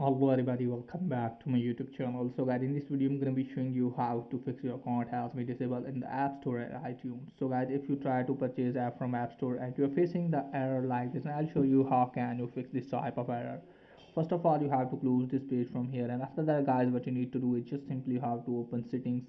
Hello everybody, welcome back to my YouTube channel. So guys, in this video I'm gonna be showing you how to fix your account has been disabled in the App Store and iTunes. So guys, if you try to purchase app from App Store and you're facing the error like this, and I'll show you how can you fix this type of error. First of all, you have to close this page from here, and after that guys, what you need to do is just simply you have to open settings.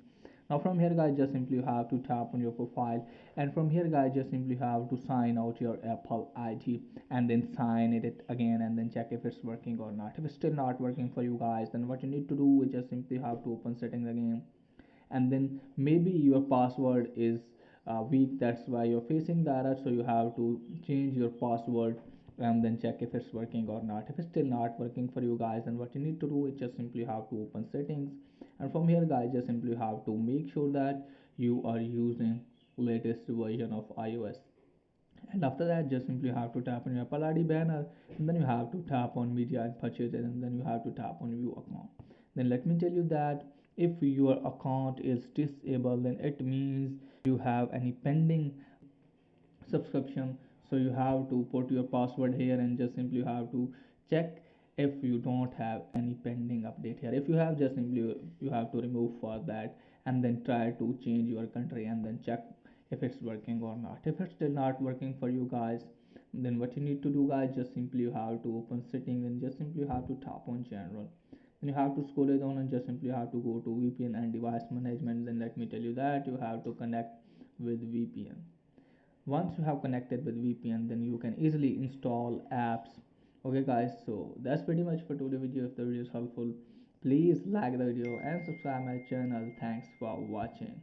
Now from here guys, just simply you have to tap on your profile, and from here guys, just simply have to sign out your Apple ID and then sign it again and then check if it's working or not. If it's still not working for you guys, then what you need to do is just simply have to open settings again, and then maybe your password is weak, that's why you're facing the error. So you have to change your password and then check if it's working or not. If it's still not working for you guys, then what you need to do is just simply have to open settings, and from here guys, just simply have to make sure that you are using latest version of iOS. And after that, just simply have to tap on your Apple ID banner, and then you have to tap on media and purchases, and then you have to tap on view account. Then let me tell you that if your account is disabled, then it means you have any pending subscription. So you have to put your password here and just simply have to check if you don't have any pending update here. If you have, just simply you have to remove for that, and then try to change your country and then check if it's working or not. If it's still not working for you guys, then what you need to do guys, just simply you have to open settings and just simply you have to tap on general. Then you have to scroll it down and just simply have to go to VPN and device management. Then let me tell you that you have to connect with VPN. Once you have connected with VPN, then you can easily install apps. Okay guys, so that's pretty much for today's video. If the video is helpful, please like the video and subscribe my channel. Thanks for watching.